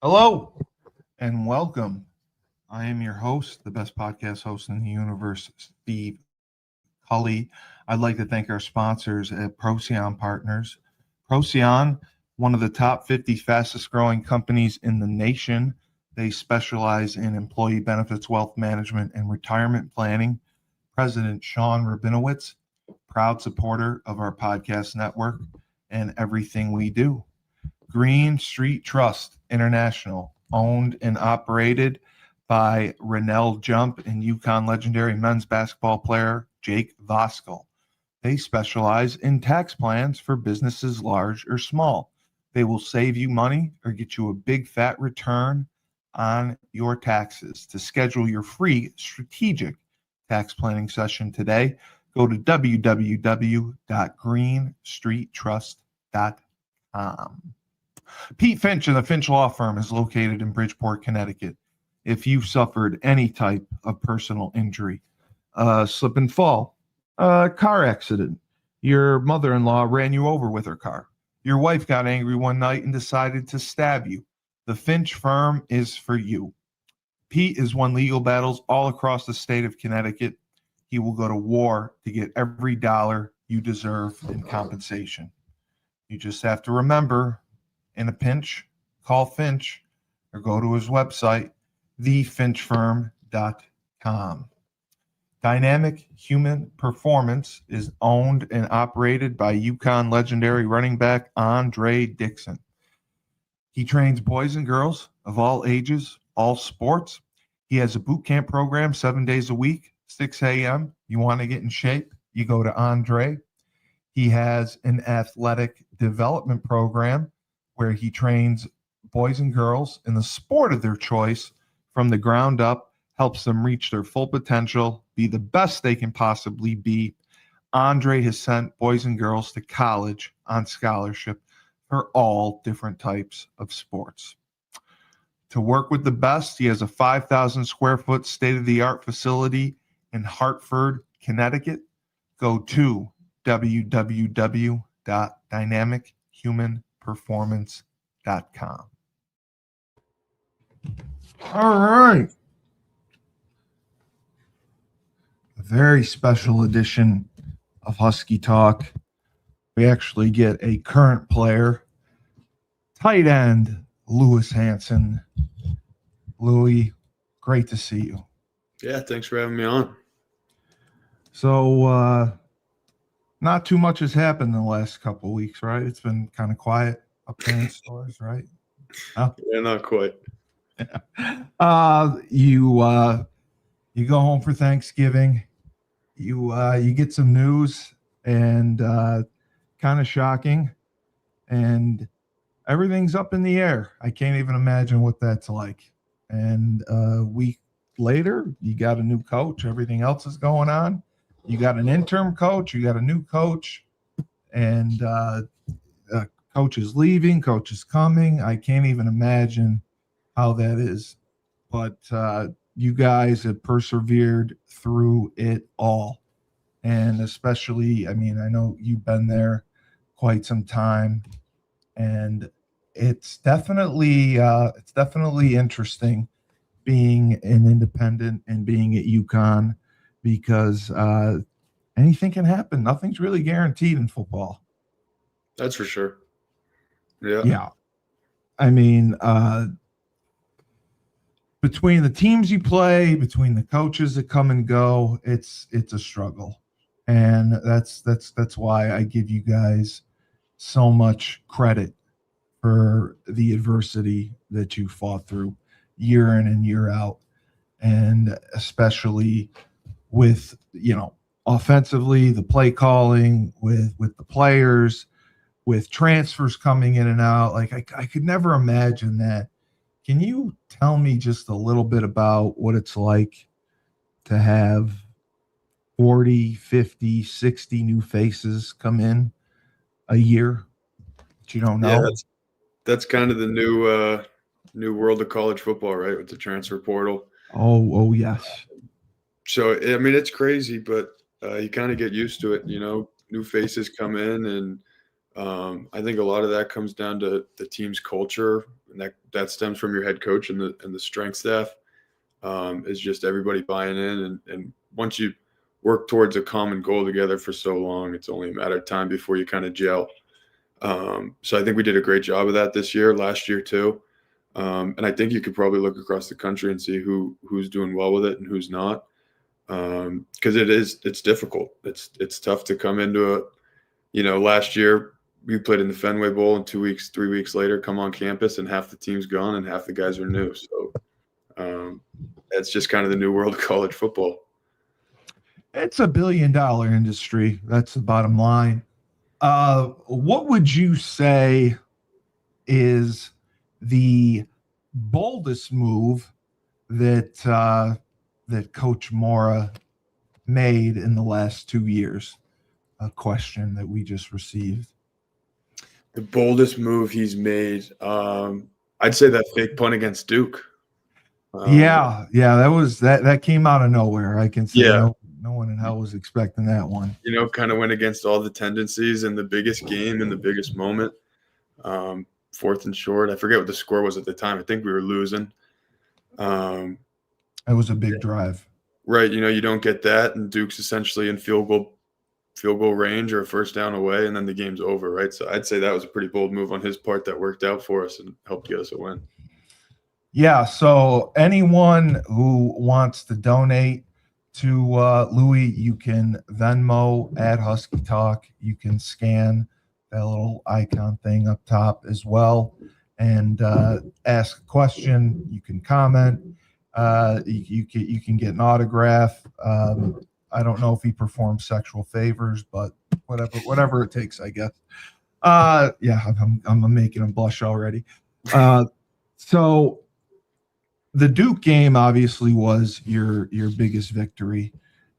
Hello and welcome. I am your host, the best podcast host in the universe, Steve Cully. I'd like to thank our sponsors at Procyon Partners. Procyon, one of the top 50 fastest growing companies in the nation. They specialize in employee benefits, wealth management, and retirement planning. President Sean Rabinowitz, proud supporter of our podcast network and everything we do. Green Street Trust International, owned and operated by Rennell Jump and UConn legendary men's basketball player Jake Voskuhl. They specialize in tax plans for businesses large or small. They will save you money or get you a big fat return on your taxes. To schedule your free strategic tax planning session today, go to www.greenstreettrust.com. Pete Finch and the Finch Law Firm is located in Bridgeport, Connecticut. If you've suffered any type of personal injury, slip and fall, car accident, your mother-in-law ran you over with her car, your wife got angry one night and decided to stab you, the Finch Firm is for you. Pete has won legal battles all across the state of Connecticut. He will go to war to get every dollar you deserve in compensation. You just have to remember, in a pinch, call Finch or go to his website, thefinchfirm.com. Dynamic Human Performance is owned and operated by UConn legendary running back Andre Dixon. He trains boys and girls of all ages, all sports. He has a boot camp program 7 days a week, 6 a.m. You want to get in shape, you go to Andre. He has an athletic development program where he trains boys and girls in the sport of their choice from the ground up, helps them reach their full potential, be the best they can possibly be. Andre has sent boys and girls to college on scholarship for all different types of sports. To work with the best, he has a 5,000 square foot state-of-the-art facility in Hartford, Connecticut. Go to www.dynamichumanperformance.com. All right. A very special edition of Husky Talk. We actually get a current player, tight end, Lewis Hansen. Louis, great to see you. Yeah, thanks for having me on. So, not too much has happened in the last couple of weeks, right? It's been kind of quiet up there in stores, right? Oh. Yeah, not quite. You go home for Thanksgiving. You get some news, and kind of shocking, and everything's up in the air. I can't even imagine what that's like. And a week later, you got a new coach. Everything else is going on. You got an interim coach. You got a new coach, and coach is leaving. Coach is coming. I can't even imagine how that is. But you guys have persevered through it all, and especially, I mean, I know you've been there quite some time, and it's definitely interesting being an independent and being at UConn, because anything can happen. Nothing's really guaranteed in football. That's for sure. Yeah. Yeah. I mean, between the teams you play, between the coaches that come and go, it's a struggle. And that's why I give you guys so much credit for the adversity that you fought through year in and year out. And especially with, offensively, the play calling, with the players, with transfers coming in and out. Like I could never imagine that. Can you tell me just a little bit about what it's like to have 40, 50, 60 new faces come in a year that you don't know? Yeah, that's kind of the new world of college football, right? With the transfer portal. Oh yes. So I mean, it's crazy, but you kind of get used to it. New faces come in, and I think a lot of that comes down to the team's culture and that stems from your head coach and the strength staff. Is just everybody buying in, and once you work towards a common goal together for so long, it's only a matter of time before you kind of gel. So I think we did a great job of that this year, last year too. And I think you could probably look across the country and see who's doing well with it and who's not. Because it's difficult. It's tough to come into a, last year we played in the Fenway Bowl, and 2 weeks, 3 weeks later, come on campus and half the team's gone and half the guys are new. So that's just kind of the new world of college football. It's $1 billion industry. That's the bottom line. What would you say is the boldest move that Coach Mora made in the last 2 years? A question that we just received. The boldest move he's made, I'd say that fake punt against Duke. Yeah, that came out of nowhere. I can say Yeah. no one in hell was expecting that one. Kind of went against all the tendencies in the biggest game, in the biggest moment. 4th and short. I forget what the score was at the time. I think we were losing. It was a big drive. Right. You don't get that, and Duke's essentially in field goal range or a first down away, and then the game's over, right? So I'd say that was a pretty bold move on his part that worked out for us and helped get us a win. Yeah, so anyone who wants to donate to Louis, you can Venmo at Husky Talk. You can scan that little icon thing up top as well and ask a question. You can comment. You can get an autograph. I don't know if he performs sexual favors, but whatever it takes, I guess. I'm making him blush already. So the Duke game obviously was your biggest victory,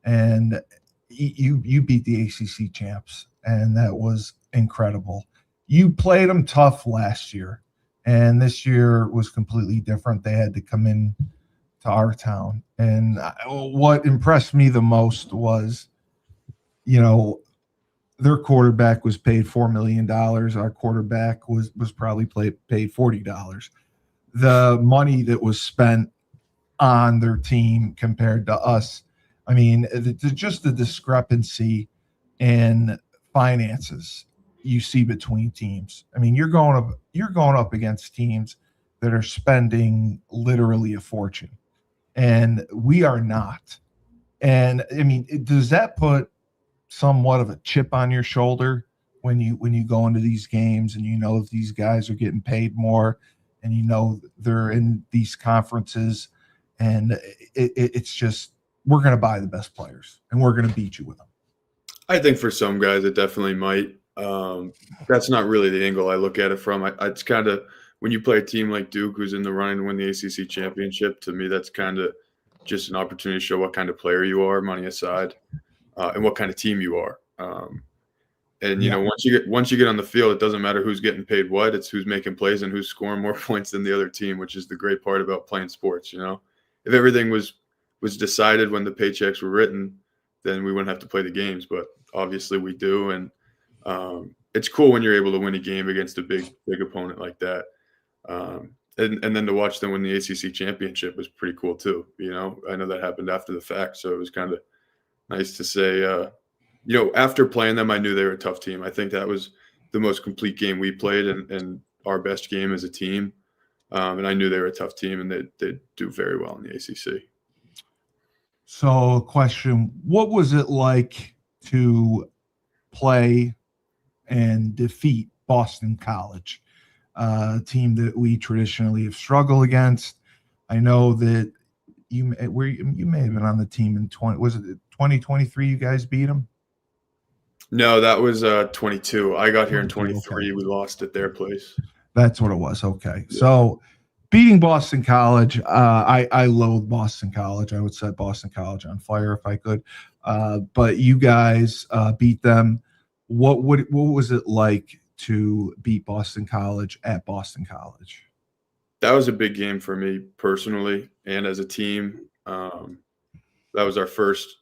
and you beat the ACC champs, and that was incredible. You played them tough last year, and this year was completely different. They had to come in to our town, and what impressed me the most was, their quarterback was paid $4 million. Our quarterback was probably paid $40. The money that was spent on their team compared to us, I mean, just the discrepancy in finances you see between teams. I mean, you're going up against teams that are spending literally a fortune, and we are not. And I mean, does that put somewhat of a chip on your shoulder when you go into these games and if these guys are getting paid more and they're in these conferences, and it's just, we're going to buy the best players and we're going to beat you with them? I think for some guys it definitely might. That's not really the angle I look at it from. It's kind of, when you play a team like Duke who's in the running to win the ACC championship, to me that's kind of just an opportunity to show what kind of player you are, money aside, and what kind of team you are. Once you get on the field, it doesn't matter who's getting paid what. It's who's making plays and who's scoring more points than the other team, which is the great part about playing sports. If everything was decided when the paychecks were written, then we wouldn't have to play the games. But obviously we do, and it's cool when you're able to win a game against a big opponent like that. And then to watch them win the ACC championship was pretty cool too. I know that happened after the fact, so it was kind of nice to say. After playing them, I knew they were a tough team. I think that was the most complete game we played, and our best game as a team. And I knew they were a tough team, and they'd do very well in the ACC. So, question: what was it like to play and defeat Boston College, a team that we traditionally have struggled against? I know that you may have been on the team in 2023? You guys beat them? No, that was 22. I got here in 23. Okay. We lost at their place. That's what it was. Okay. Yeah. So beating Boston College, I loathe Boston College. I would set Boston College on fire if I could. But you guys beat them. What was it like to beat Boston College at Boston College? That was a big game for me personally and as a team. That was our first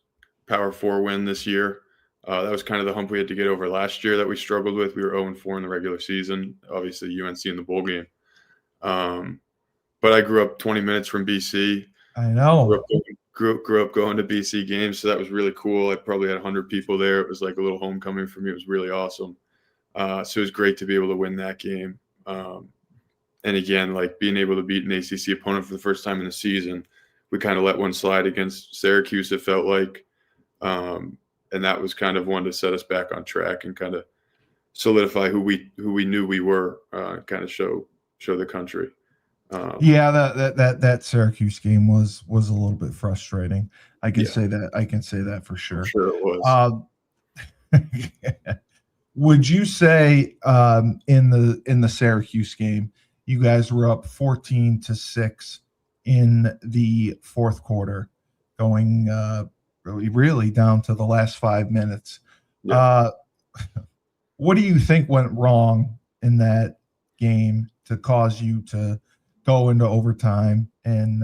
Power 4 win this year. That was kind of the hump we had to get over last year that we struggled with. We were 0-4 in the regular season, obviously UNC in the bowl game. But I grew up 20 minutes from BC. I know. Grew up going to BC games, so that was really cool. I probably had 100 people there. It was like a little homecoming for me. It was really awesome. So it was great to be able to win that game. And again, like being able to beat an ACC opponent for the first time in the season, we kind of let one slide against Syracuse, it felt like. And that was kind of one to set us back on track and kind of solidify who we knew we were, kind of show the country. Yeah, that Syracuse game was a little bit frustrating. I can say that. I can say that for sure. I'm sure it was. Would you say in the Syracuse game, you guys were up 14-6 in the fourth quarter, going really down to the last 5 minutes? Yeah. What do you think went wrong in that game to cause you to go into overtime and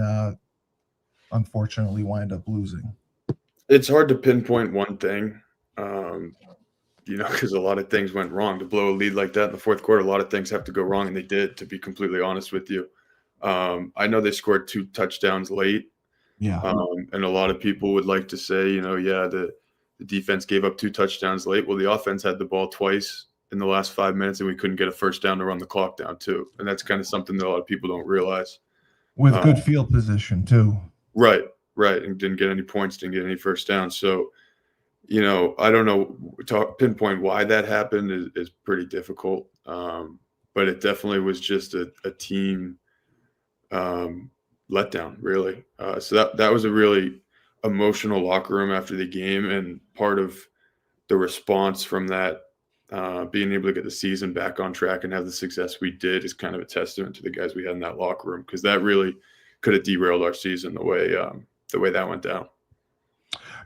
unfortunately wind up losing? It's hard to pinpoint one thing, because a lot of things went wrong. To blow a lead like that in the fourth quarter, a lot of things have to go wrong, and they did, to be completely honest with you. I know they scored 2 touchdowns late. Yeah. And a lot of people would like to say, the defense gave up 2 touchdowns late. Well, the offense had the ball twice in the last 5 minutes, and we couldn't get a first down to run the clock down too. And that's kind of something that a lot of people don't realize. With good field position too. Right. And didn't get any points, didn't get any first downs. So, I don't know, pinpoint why that happened is pretty difficult. But it definitely was just a team letdown, really. So that was a really emotional locker room after the game, and part of the response from that, being able to get the season back on track and have the success we did, is kind of a testament to the guys we had in that locker room, because that really could have derailed our season the way that went down.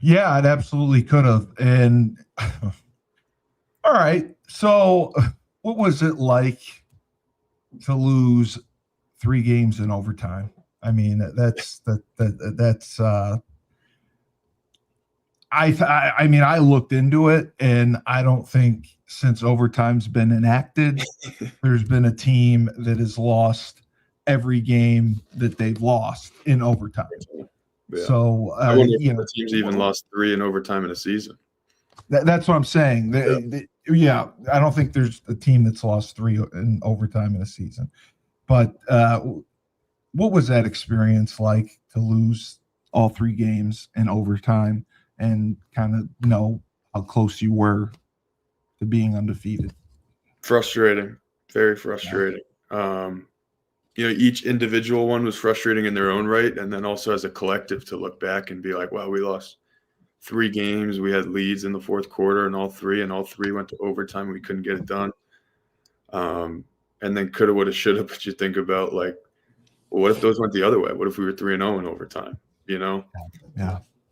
Yeah, it absolutely could have. And all right, so what was it like to lose 3 games in overtime? I mean, that's I mean, I looked into it, and I don't think since overtime's been enacted, there's been a team that has lost every game that they've lost in overtime. Yeah. So, I wonder if the teams even lost 3 in overtime in a season. That's what I'm saying. Yeah, I don't think there's a team that's lost 3 in overtime in a season. But what was that experience like to lose all 3 games in overtime and kind of know how close you were to being undefeated? Frustrating, very frustrating. Yeah. Each individual one was frustrating in their own right, and then also as a collective to look back and be like, wow, we lost 3 games. We had leads in the fourth quarter and all three went to overtime. We couldn't get it done. And then coulda, woulda, shoulda, but you think about, like, well, what if those went the other way? What if we were 3-0 in overtime, Yeah.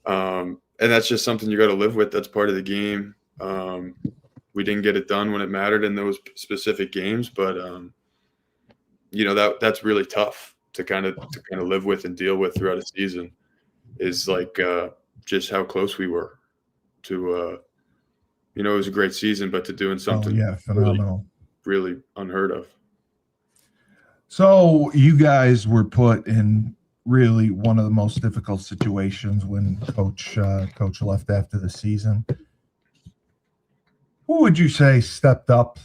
And that's just something you got to live with. That's part of the game. We didn't get it done when it mattered in those specific games, but that's really tough to kind of live with and deal with throughout a season, is like just how close we were to it was a great season, but to doing something phenomenal, really unheard of. So you guys were put in really one of the most difficult situations when coach left after the season. Who would you say stepped up,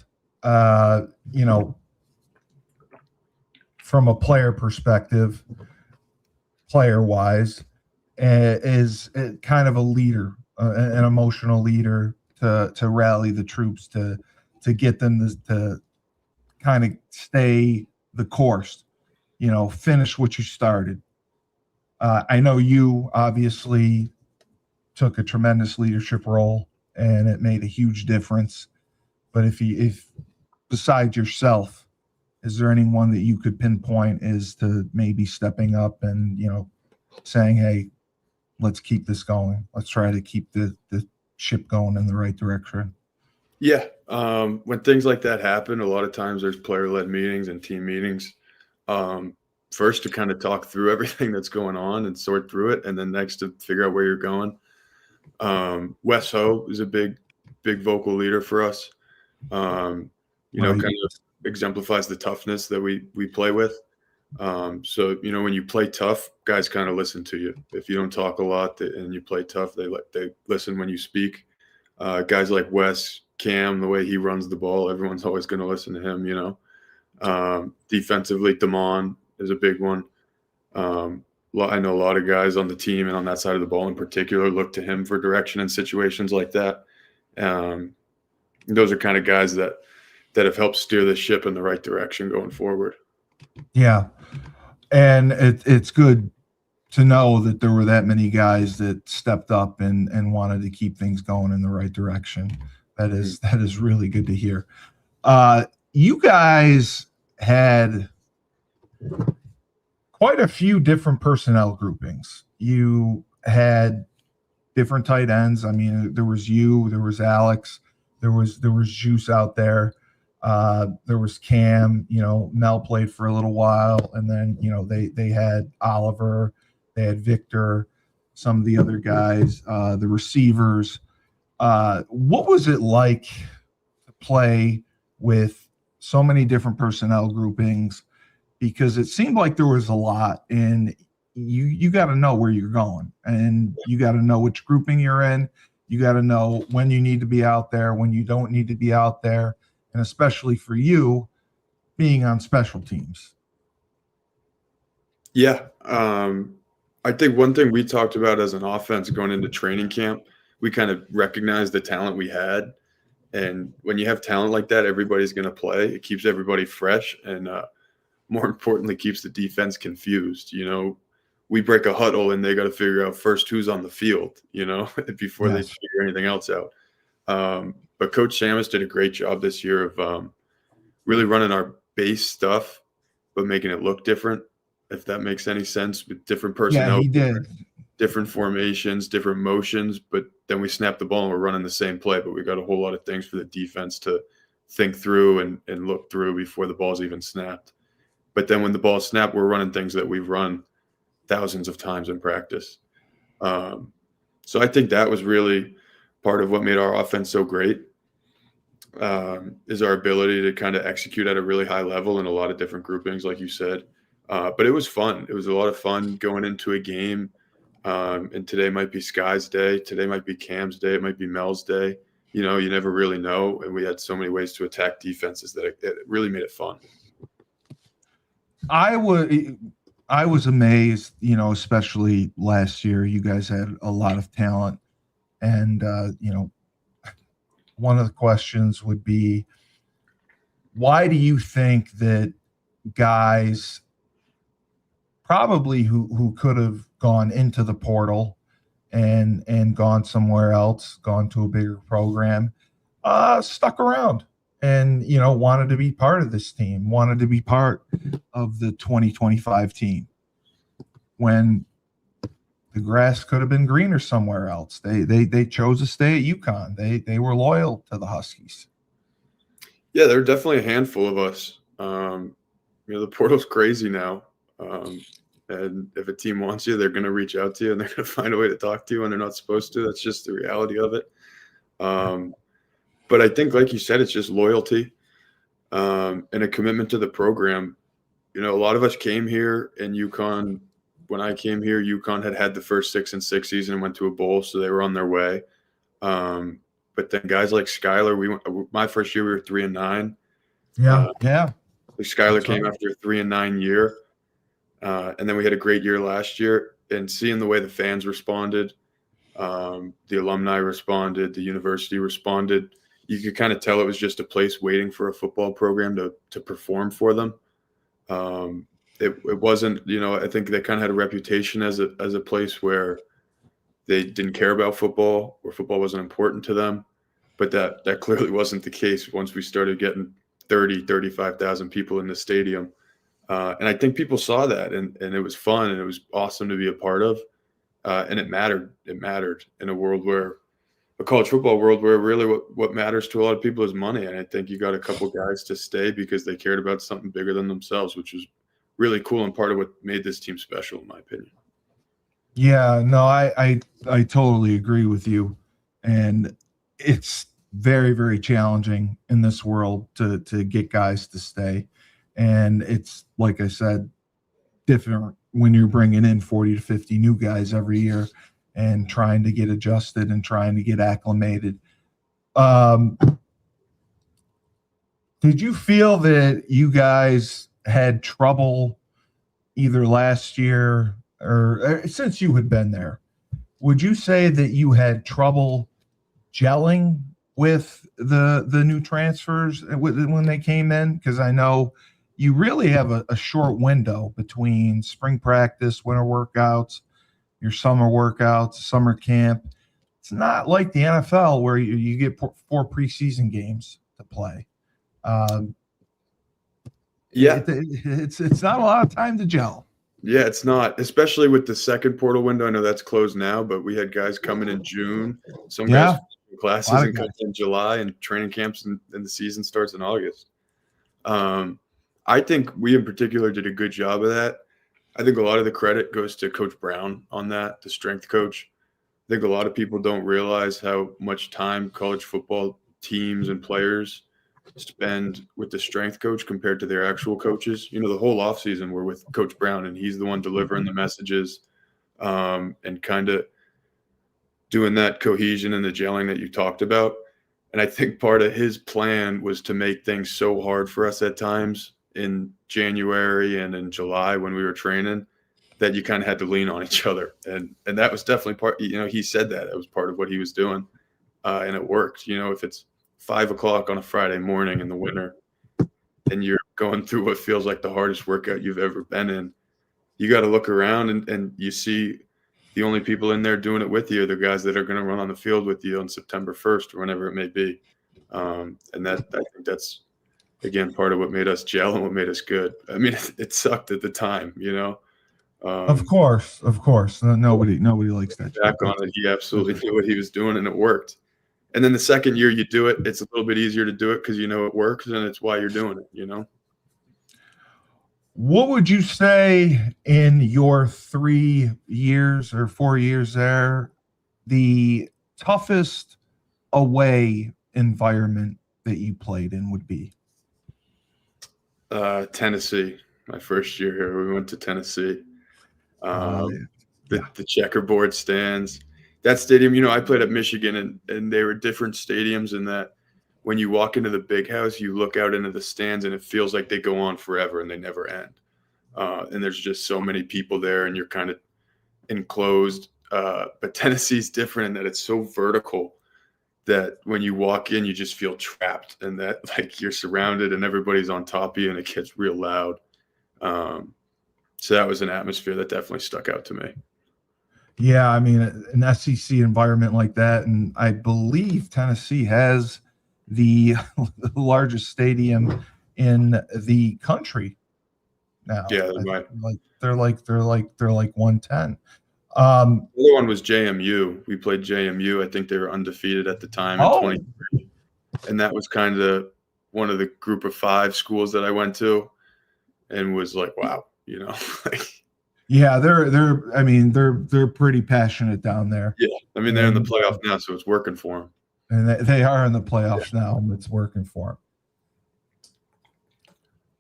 from a player perspective, player-wise, is kind of a leader, an emotional leader to rally the troops, to get them to kind of stay the course, finish what you started? I know you obviously took a tremendous leadership role, and it made a huge difference. But if besides yourself, is there anyone that you could pinpoint as to maybe stepping up and, saying, hey, let's keep this going. Let's try to keep the ship going in the right direction? Yeah. When things like that happen, a lot of times there's player-led meetings and team meetings. First to kind of talk through everything that's going on and sort through it, and then next to figure out where you're going. Wes Ho is a big vocal leader for us. Kind of exemplifies the toughness that we play with. So, when you play tough, guys kind of listen to you. If you don't talk a lot and you play tough, they listen when you speak. Guys like Wes, Cam, the way he runs the ball, everyone's always going to listen to him. Defensively, Damon is a big one. I know a lot of guys on the team and on that side of the ball in particular look to him for direction in situations like that. Those are kind of guys that have helped steer the ship in the right direction going forward. Yeah. And it's good to know that there were that many guys that stepped up and wanted to keep things going in the right direction. That is really good to hear. You guys had quite a few different personnel groupings. You had different tight ends. I mean, there was you, there was Alex, there was Juice out there. There was Cam, Mel played for a little while, and then, they had Oliver, they had Victor, some of the other guys, the receivers. What was it like to play with so many different personnel groupings? Because it seemed like there was a lot, and you got to know where you're going, and you got to know which grouping you're in. You got to know when you need to be out there, when you don't need to be out there, and especially for you being on special teams. Yeah. I think one thing we talked about as an offense going into training camp, we kind of recognized the talent we had. And when you have talent like that, everybody's going to play. It keeps everybody fresh and more importantly, keeps the defense confused. We break a huddle and they got to figure out first who's on the field, before they figure anything else out. But Coach Samus did a great job this year of really running our base stuff, but making it look different, if that makes any sense, with different personnel. Yeah, he did. Different formations, different motions, but then we snap the ball and we're running the same play, but we got a whole lot of things for the defense to think through and look through before the ball's even snapped. But then when the ball snapped, we're running things that we've run thousands of times in practice. So I think that was really part of what made our offense so great, is our ability to kind of execute at a really high level in a lot of different groupings, like you said. But it was fun. It was a lot of fun going into a game. And today might be Sky's day. Today might be Cam's day. It might be Mel's day. You never really know. And we had so many ways to attack defenses that it really made it fun. I was amazed, especially last year. You guys had a lot of talent. And, one of the questions would be, why do you think that guys probably who could have gone into the portal and gone somewhere else, gone to a bigger program, stuck around and, wanted to be part of this team, wanted to be part of the 2025 team when the grass could have been greener somewhere else? They chose to stay at UConn. They were loyal to the Huskies. Yeah, there are definitely a handful of us. The portal's crazy now. And if a team wants you, they're going to reach out to you and they're going to find a way to talk to you when they're not supposed to. That's just the reality of it. But I think, like you said, it's just loyalty and a commitment to the program. A lot of us came here, and UConn, when I came here, UConn had the first 6-6 season and went to a bowl, so they were on their way. But then guys like Skylar, my first year we were 3-9. Yeah. Skylar came after a 3-9 year. And then we had a great year last year, and seeing the way the fans responded, the alumni responded, the university responded, you could kind of tell it was just a place waiting for a football program to perform for them. It wasn't, I think they kind of had a reputation as a place where they didn't care about football, or football wasn't important to them. But that clearly wasn't the case once we started getting 35,000 people in the stadium. And I think people saw that, and it was fun, and it was awesome to be a part of. And it mattered. It mattered in a college football world where really what matters to a lot of people is money. And I think you got a couple guys to stay because they cared about something bigger than themselves, which was really cool and part of what made this team special, in my opinion. Yeah, no, I totally agree with you. And it's very, very challenging in this world to get guys to stay. And it's, like I said, different when you're bringing in 40 to 50 new guys every year and trying to get adjusted and trying to get acclimated. Did you feel that you guys had trouble either last year or since you had been there? Would you say that you had trouble gelling with the new transfers when they came in? Because I know you really have a short window between spring practice, winter workouts, your summer workouts, summer camp. It's not like the NFL where you get 4 preseason games to play. It's not a lot of time to gel. Yeah, it's not, especially with the second portal window. I know that's closed now, but we had guys coming in June. Some guys classes and coming in July, and training camps and the season starts in August. I think we in particular did a good job of that. I think a lot of the credit goes to Coach Brown on that, the strength coach. I think a lot of people don't realize how much time college football teams and players spend with the strength coach compared to their actual coaches. You know, the whole offseason we're with Coach Brown, and he's the one delivering the messages and kind of doing that cohesion and the gelling that you talked about. And I think part of his plan was to make things so hard for us at times in January and in July when we were training that you kind of had to lean on each other. And that was definitely part, you know, he said that it was part of what he was doing. And it worked. You know, if it's 5 o'clock on a Friday morning in the winter and you're going through what feels like the hardest workout you've ever been in, you got to look around and you see the only people in there doing it with you are the guys that are going to run on the field with you on September 1st or whenever it may be. And I think that's, again, part of what made us gel and what made us good. I mean, it sucked at the time, you know. Of course. Nobody likes that. Back on it, he absolutely knew what he was doing, and it worked. And then the second year you do it, it's a little bit easier to do it because you know it works, and it's why you're doing it, you know. What would you say in your 3 years or 4 years there, the toughest away environment that you played in would be? Tennessee, my first year here. We went to Tennessee. Yeah. The checkerboard stands. That stadium, you know, I played at Michigan, and they were different stadiums in that when you walk into the big house, you look out into the stands, and it feels like they go on forever and they never end. And there's just so many people there, and you're kind of enclosed. But Tennessee's different in that it's so vertical that when you walk in, you just feel trapped, and that like you're surrounded and everybody's on top of you, and it gets real loud. So that was an atmosphere that definitely stuck out to me. Yeah, I mean, an SEC environment like that, and I believe Tennessee has the largest stadium in the country now. Yeah, they might. They're like 110. The other one was JMU. We played JMU. I think they were undefeated at the time in 23. And that was kind of one of the group of 5 schools that I went to, and was like, wow, you know. Yeah, they're pretty passionate down there. Yeah, I mean, they're in the playoff now, so it's working for them. And they are in the playoffs now, and it's working for them.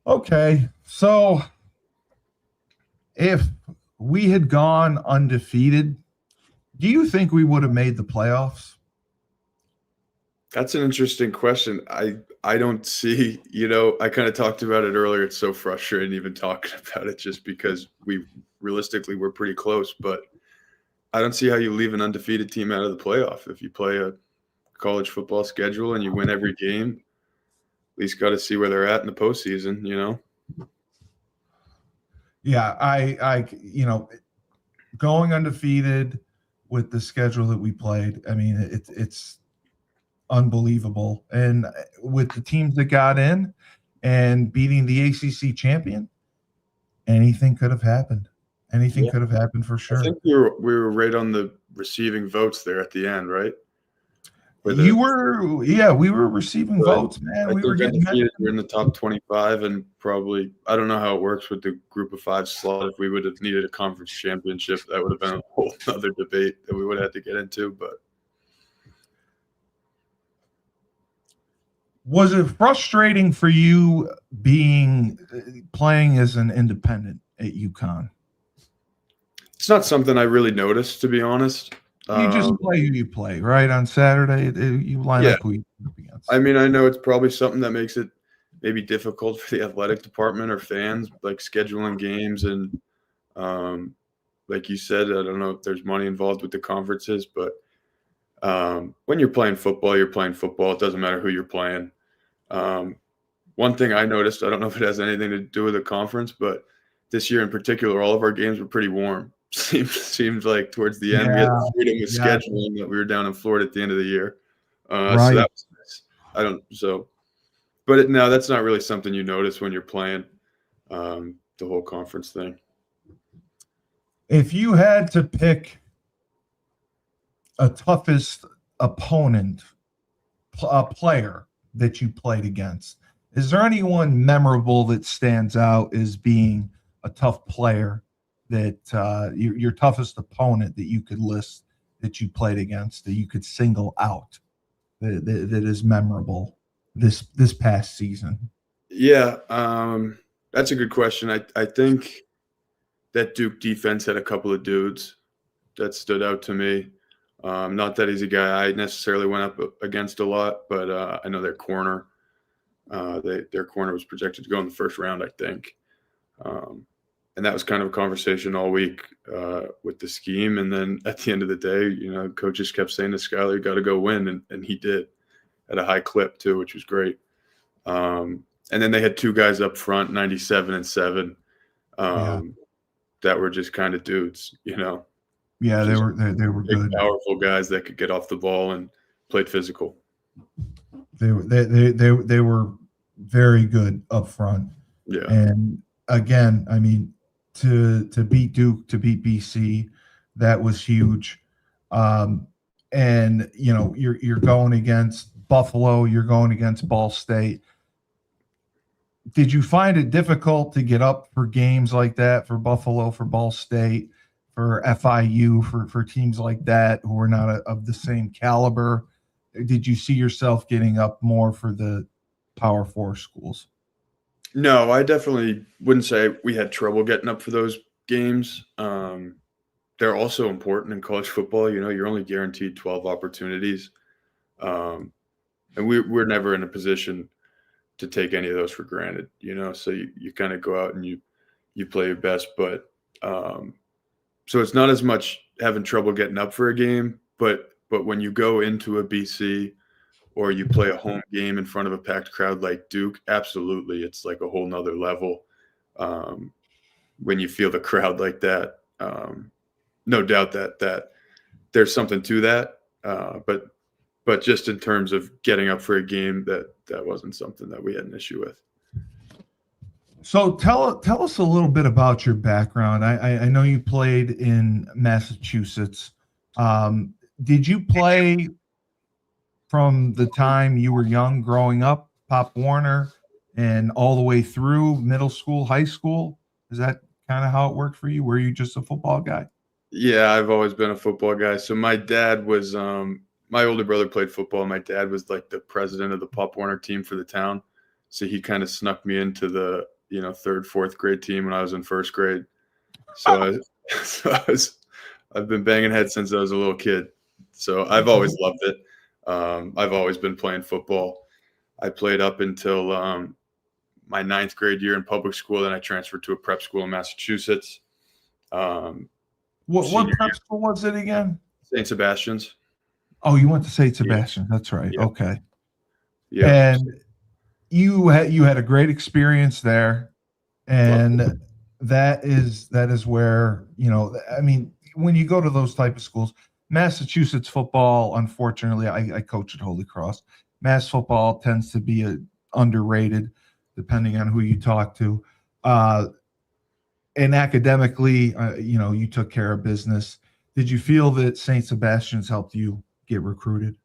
Okay, so if we had gone undefeated, do you think we would have made the playoffs? That's an interesting question. I don't see, you know, I kind of talked about it earlier. It's so frustrating even talking about it just because realistically we're pretty close, but I don't see how you leave an undefeated team out of the playoff. If you play a college football schedule and you win every game, at least got to see where they're at in the postseason, you know? Yeah, I going undefeated with the schedule that we played, I mean, it's unbelievable. And with the teams that got in and beating the ACC champion, anything could have happened. Anything could have happened for sure. I think we were right on the receiving votes there at the end, right? We were receiving votes, man. We were getting we're in the top 25, and probably I don't know how it works with the group of 5 slot. If we would have needed a conference championship, that would have been a whole other debate that we would have had to get into. But was it frustrating for you playing as an independent at UConn? It's not something I really noticed, to be honest. You just play who you play, right? On Saturday, you line Yeah. up who you up against. I mean, I know it's probably something that makes it maybe difficult for the athletic department or fans, like scheduling games and, like you said, I don't know if there's money involved with the conferences, but when you're playing football, you're playing football. It doesn't matter who you're playing. One thing I noticed, I don't know if it has anything to do with the conference, but this year in particular, all of our games were pretty warm. Seems like towards the end we had the freedom of scheduling that we were down in Florida at the end of the year. So that was nice. No, that's not really something you notice when you're playing the whole conference thing. If you had to pick a toughest opponent, a player that you played against, is there anyone memorable that stands out as being a tough player that your toughest opponent that you could list that you played against, that you could single out that is memorable this past season? Yeah, that's a good question. I think that Duke defense had a couple of dudes that stood out to me. Not that he's a guy I necessarily went up against a lot, but I know their corner. Their corner was projected to go in the first round, I think. And that was kind of a conversation all week with the scheme. And then at the end of the day, coaches kept saying to Skyler, you got to go win. And he did at a high clip too, which was great. And then they had two guys up front, 97 and 7, that were just kind of dudes, Yeah, they were big, good, powerful guys that could get off the ball and played physical. They were very good up front. Yeah. And again, I mean, to beat Duke, to beat BC, that was huge. And you're going against Buffalo, you're going against Ball State. Did you find it difficult to get up for games like that, for Buffalo, for Ball State, for FIU, for teams like that who are not of the same caliber? Did you see yourself getting up more for the Power 4 schools? No, I definitely wouldn't say we had trouble getting up for those games. They're also important in college football. You're only guaranteed 12 opportunities. And we're never in a position to take any of those for granted, so you kind of go out and you play your best. But so it's not as much having trouble getting up for a game, but when you go into a BC or you play a home game in front of a packed crowd like Duke, absolutely, it's like a whole nother level. When you feel the crowd like that, no doubt that there's something to that. But just in terms of getting up for a game, that wasn't something that we had an issue with. So tell us a little bit about your background. I know you played in Massachusetts. Did you play from the time you were young, growing up, Pop Warner, and all the way through middle school, high school? Is that kind of how it worked for you? Were you just a football guy? Yeah, I've always been a football guy. So my dad was my older brother played football. My dad was like the president of the Pop Warner team for the town. So he kind of snuck me into the, third, fourth grade team when I was in first grade. So I've been banging heads since I was a little kid. So I've always loved it. I've always been playing football. I played up until my 9th grade year in public school. Then I transferred to a prep school in Massachusetts. What prep school was it again? St. Sebastian's. Oh, you went to St. Sebastian. Yeah. That's right. Yeah. Okay. Yeah. And you had a great experience there, and that is where, I mean, when you go to those type of schools, Massachusetts football, unfortunately, I coach at Holy Cross. Mass football tends to be underrated, depending on who you talk to. And academically, you took care of business. Did you feel that St. Sebastian's helped you get recruited?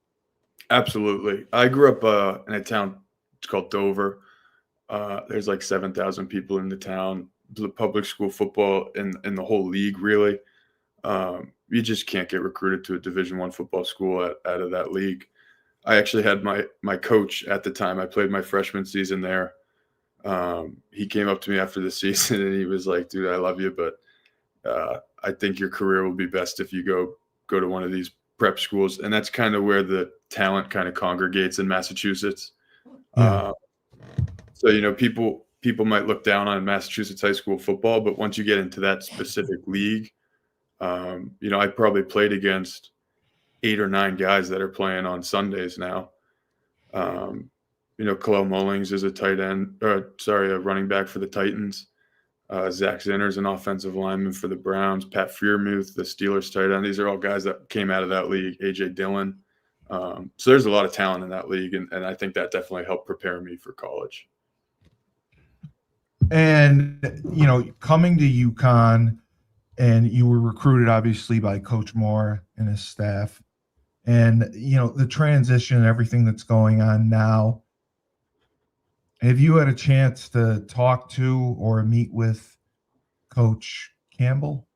Absolutely. I grew up in a town, it's called Dover. There's like 7,000 people in the town. The public school football in the whole league, really. You just can't get recruited to a Division I football school out of that league. I actually had my coach at the time. I played my freshman season there. He came up to me after the season and he was like, "Dude, I love you, but I think your career will be best if you go to one of these prep schools." And that's kind of where the talent kind of congregates in Massachusetts. Yeah. Uh, so people might look down on Massachusetts high school football, but once you get into that specific league, I probably played against 8 or 9 guys that are playing on Sundays now. Khalil Mullings is a running back for the Titans. Zach Zinner's an offensive lineman for the Browns. Pat Freiermuth, the Steelers tight end. These are all guys that came out of that league. A.J. Dillon. So there's a lot of talent in that league, and I think that definitely helped prepare me for college. And, coming to UConn, and you were recruited, obviously, by Coach Moore and his staff. And, the transition and everything that's going on now, have you had a chance to talk to or meet with Coach Campbell?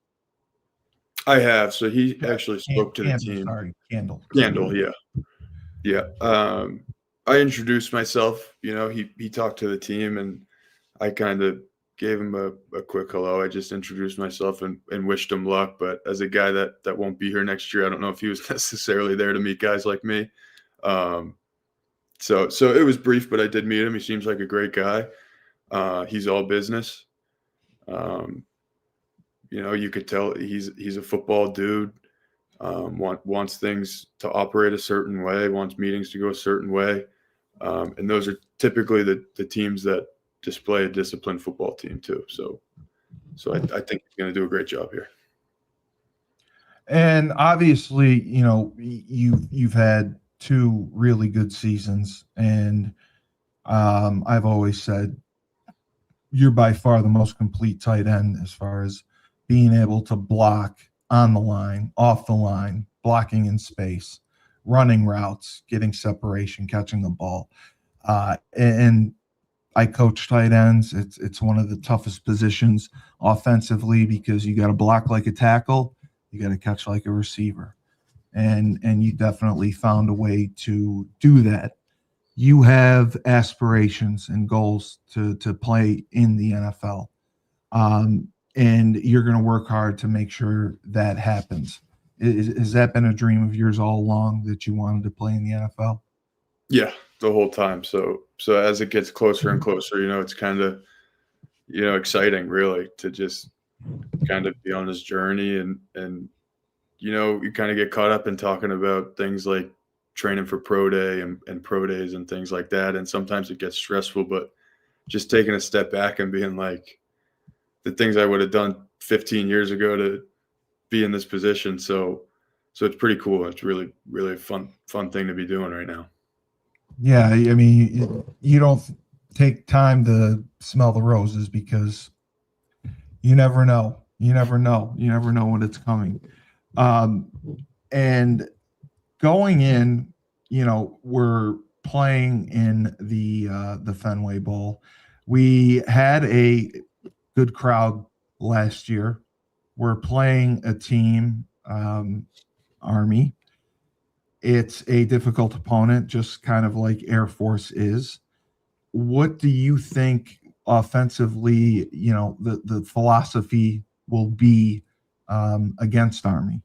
I have. So he actually spoke to the team. Candle, yeah. Yeah. I introduced myself. He talked to the team, and I kind of gave him a quick hello. I just introduced myself and wished him luck. But as a guy that won't be here next year, I don't know if he was necessarily there to meet guys like me. So it was brief, but I did meet him. He seems like a great guy. He's all business. You could tell he's a football dude. Wants things to operate a certain way, wants meetings to go a certain way. And those are typically the teams that display a disciplined football team too. So I think he's going to do a great job here. And obviously, you've had 2 really good seasons, and I've always said you're by far the most complete tight end as far as being able to block on the line, off the line, blocking in space, running routes, getting separation, catching the ball. And I coach tight ends. It's one of the toughest positions offensively because you got to block like a tackle, you got to catch like a receiver, and you definitely found a way to do that. You have aspirations and goals to play in the NFL, and you're going to work hard to make sure that happens. Has that been a dream of yours all along, that you wanted to play in the NFL? Yeah, the whole time. So as it gets closer and closer, it's kind of, exciting really to just kind of be on this journey and you kind of get caught up in talking about things like training for pro day and pro days and things like that. And sometimes it gets stressful, but just taking a step back and being like the things I would have done 15 years ago to be in this position. So it's pretty cool. It's really, really fun thing to be doing right now. Yeah. I mean, you don't take time to smell the roses because you never know. You never know when it's coming. And going in, we're playing in the Fenway Bowl. We had a good crowd last year. We're playing a team, Army. It's a difficult opponent, just kind of like Air Force is. What do you think offensively, the philosophy will be against Army?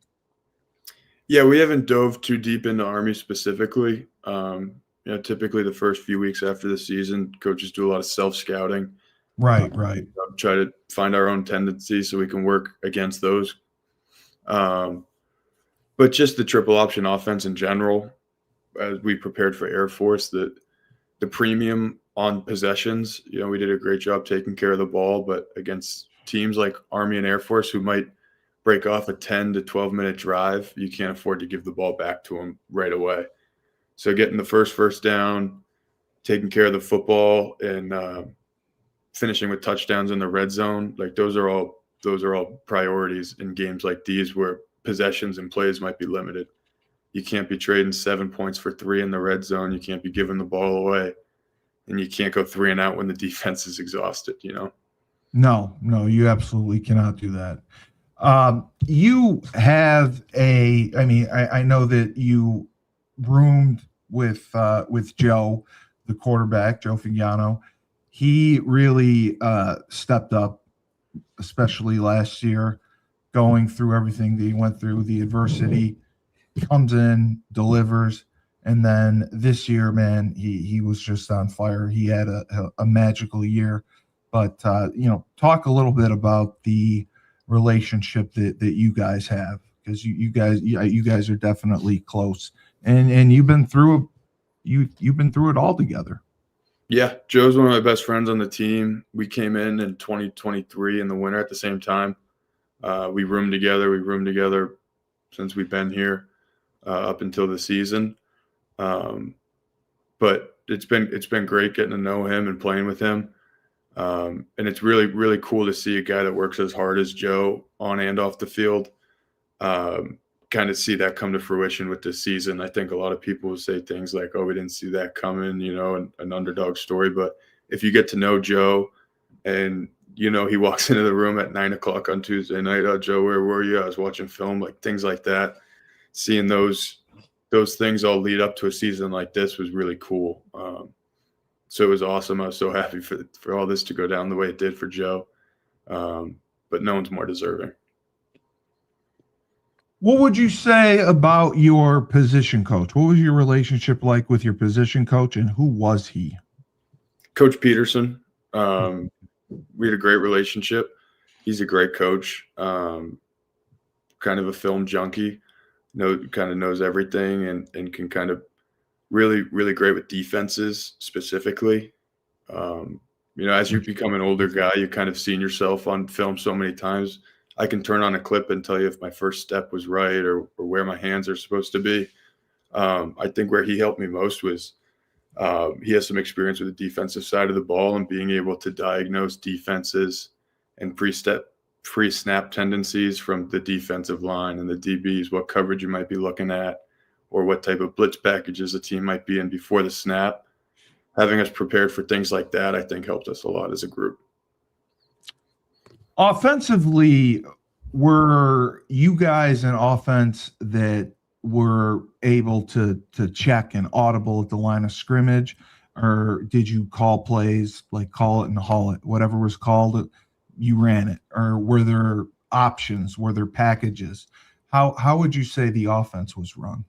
Yeah, we haven't dove too deep into Army specifically. Typically the first few weeks after the season, coaches do a lot of self-scouting. Right. Try to find our own tendencies so we can work against those. But just the triple option offense in general, as we prepared for Air Force, the premium on possessions, we did a great job taking care of the ball, but against teams like Army and Air Force who might break off a 10 to 12-minute drive, you can't afford to give the ball back to them right away. So getting the first down, taking care of the football, and finishing with touchdowns in the red zone, like those are all priorities in games like these where possessions and plays might be limited. You can't be trading 7 points for 3 in the red zone. You can't be giving the ball away, and you can't go 3 and out when the defense is exhausted. No, you absolutely cannot do that. You have I know that you roomed with Joe, the quarterback, Joe Figliano. he really stepped up, especially last year, going through everything that he went through, the adversity, comes in, delivers, and then this year, man, he was just on fire. He had a magical year. But talk a little bit about the relationship that you guys have, because you guys are definitely close, and you've been through it all together. Yeah, Joe's one of my best friends on the team. We came in 2023 in the winter at the same time. We roomed together. We roomed together since we've been here up until the season. But it's been great getting to know him and playing with him. And it's really, really cool to see a guy that works as hard as Joe on and off the field kind of see that come to fruition with this season. I think a lot of people will say things like, oh, we didn't see that coming, an underdog story. But if you get to know Joe and, he walks into the room at 9:00 on Tuesday night, oh, Joe, where were you? I was watching film, like things like that. Seeing those things all lead up to a season like this was really cool. So it was awesome. I was so happy for all this to go down the way it did for Joe. But no one's more deserving. What would you say about your position coach? What was your relationship like with your position coach, and who was he? Coach Peterson. We had a great relationship. He's a great coach. Kind of a film junkie. Kind of knows everything and can kind of really, really great with defenses specifically. As you become an older guy, you kind of seen yourself on film so many times. I can turn on a clip and tell you if my first step was right or where my hands are supposed to be. I think where he helped me most was he has some experience with the defensive side of the ball and being able to diagnose defenses and pre-snap tendencies from the defensive line and the DBs, what coverage you might be looking at or what type of blitz packages the team might be in before the snap. Having us prepared for things like that, I think, helped us a lot as a group. Offensively, were you guys an offense that were able to check and audible at the line of scrimmage, or did you call plays, like call it and haul it, whatever was called, you ran it, or were there options, were there packages? How would you say the offense was run?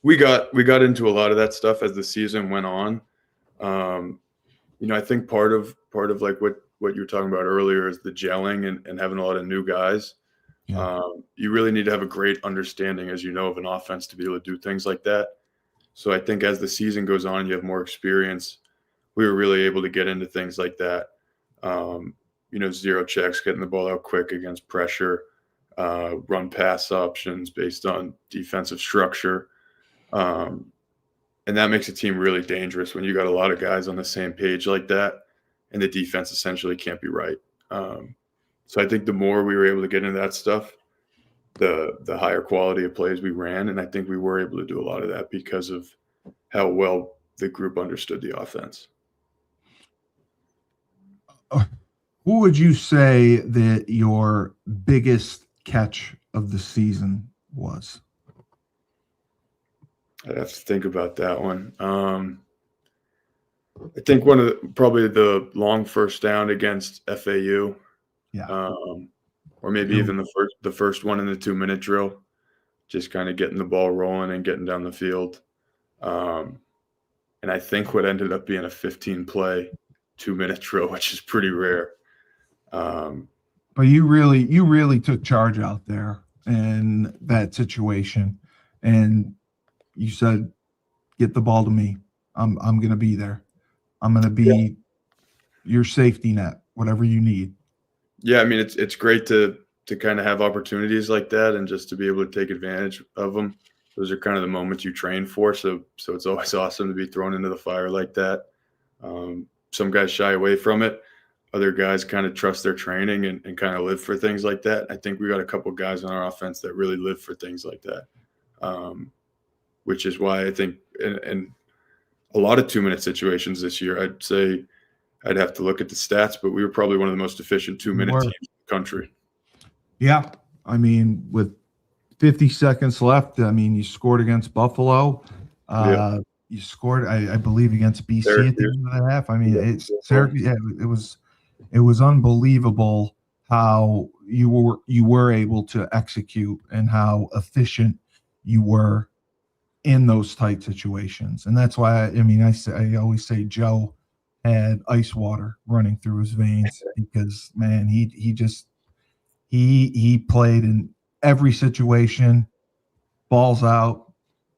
We got into a lot of that stuff as the season went on. I think part of like what you were talking about earlier is the gelling and having a lot of new guys. Yeah. You really need to have a great understanding, as of an offense to be able to do things like that. So I think as the season goes on, you have more experience. We were really able to get into things like that. Zero checks, getting the ball out quick against pressure, run pass options based on defensive structure. And that makes a team really dangerous when you got a lot of guys on the same page like that and the defense essentially can't be right. So I think the more we were able to get into that stuff, the higher quality of plays we ran. And I think we were able to do a lot of that because of how well the group understood the offense. Who would you say that your biggest catch of the season was? I'd have to think about that one. I think probably the long first down against FAU. Yeah. Or maybe even the first one in the 2-minute drill, just kind of getting the ball rolling and getting down the field. And I think what ended up being a 15-play 2-minute drill, which is pretty rare. But you really took charge out there in that situation, and you said, "Get the ball to me. I'm going to be there. I'm going to be your safety net, whatever you need." Yeah, I mean, it's great to kind of have opportunities like that and just to be able to take advantage of them. Those are kind of the moments you train for. So it's always awesome to be thrown into the fire like that. Some guys shy away from it. Other guys kind of trust their training and kind of live for things like that. I think we got a couple of guys on our offense that really live for things like that, which is why I think in a lot of 2-minute situations this year, I'd say I'd have to look at the stats, but we were probably one of the most efficient 2-minute teams in the country. Yeah. I with 50 seconds left, you scored against Buffalo. You scored, I believe, against BC at the Syracuse. end of the half. I mean, Yeah. it's Syracuse. Yeah, it was unbelievable how you were able to execute and how efficient you were in those tight situations. And that's why I mean I always say Joe had ice water running through his veins because man, he played in every situation, balls out.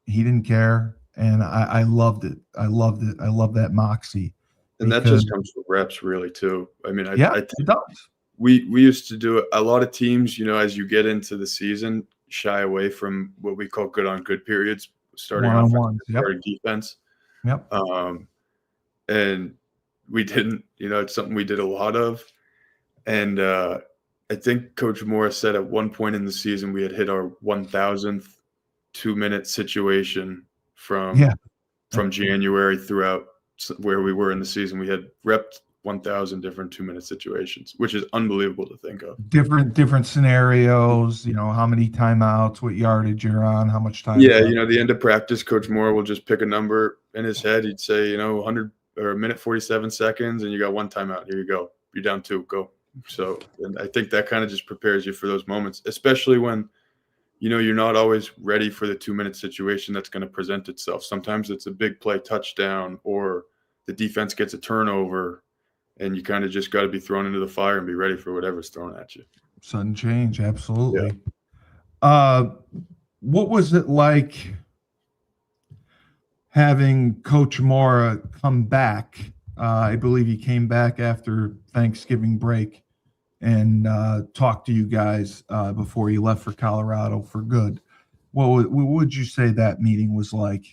He didn't care. And I loved it. I loved it. I love that moxie And that because just comes from reps, really, too. I mean, yeah, I it think does. we used to do it. A lot of teams, as you get into the season, shy away from what we call good on good periods, starting One on offense, ones. Yep. starting defense. Yep. Um, and we didn't, it's something we did a lot of. And I think Coach Morris said at one point in the season we had hit our 1,000th 2-minute situation Yeah. from January throughout where we were in the season. We had repped 1,000 different 2-minute situations, which is unbelievable to think of. Different scenarios, how many timeouts, what yardage you're on, how much time Yeah, left. the end of practice, Coach Moore will just pick a number in his head. He'd say, 100 or a minute 47 seconds, and you got one timeout. Here you go. You're down 2. Go. So, and I think that kind of just prepares you for those moments, especially when you're not always ready for the 2-minute situation that's going to present itself. Sometimes it's a big play touchdown or the defense gets a turnover, and you kind of just got to be thrown into the fire and be ready for whatever's thrown at you. Sudden change, Yeah. absolutely. What was it like having Coach Mora come back? I believe he came back after Thanksgiving break and talked to you guys before he left for Colorado for good. What would you say that meeting was like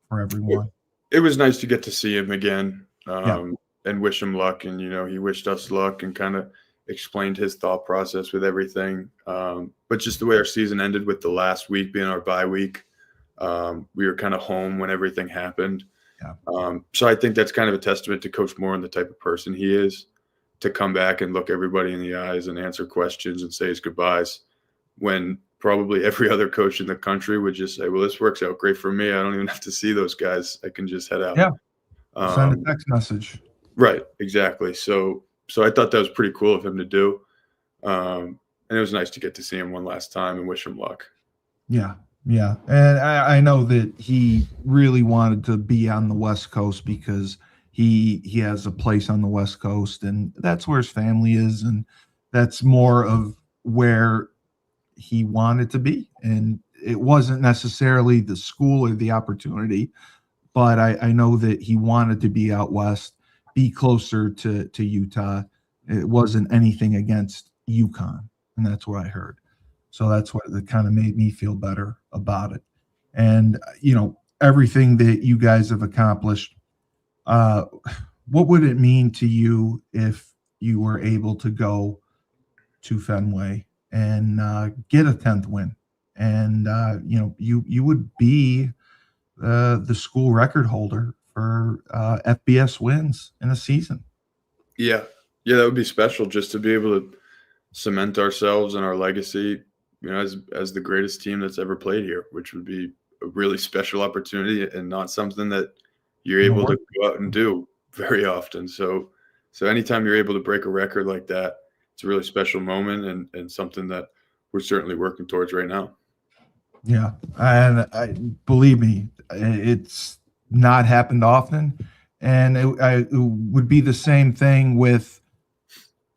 for everyone? It was nice to get to see him again, Yeah. and wish him luck. And, he wished us luck and kind of explained his thought process with everything. But just the way our season ended with the last week being our bye week, we were kind of home when everything happened. Yeah. So I think that's kind of a testament to Coach Moore and the type of person he is, to come back and look everybody in the eyes and answer questions and say his goodbyes when probably every other coach in the country would just say, well, this works out great for me. I don't even have to see those guys. I can just head out. Yeah. Send a Um, text message. right. Exactly. So I thought that was pretty cool of him to do. And it was nice to get to see him one last time and wish him luck. Yeah. Yeah. And I know that he really wanted to be on the West Coast because he has a place on the West Coast and that's where his family is. And that's more of where he wanted to be. And it wasn't necessarily the school or the opportunity, but I know that he wanted to be out west, be closer to Utah. It wasn't anything against UConn, and that's what I heard. So that's what that kind of made me feel better about it. And everything that you guys have accomplished. Uh, what would it mean to you if you were able to go to Fenway and get a 10th win? And you would be the school record holder for FBS wins in a season. Yeah. Yeah. That would be special just to be able to cement ourselves and our legacy, as the greatest team that's ever played here, which would be a really special opportunity and not something that you're able to go out and do very often. So anytime you're able to break a record like that, it's a really special moment and something that we're certainly working towards right now. Yeah. And believe me, it's not happened often. And it would be the same thing with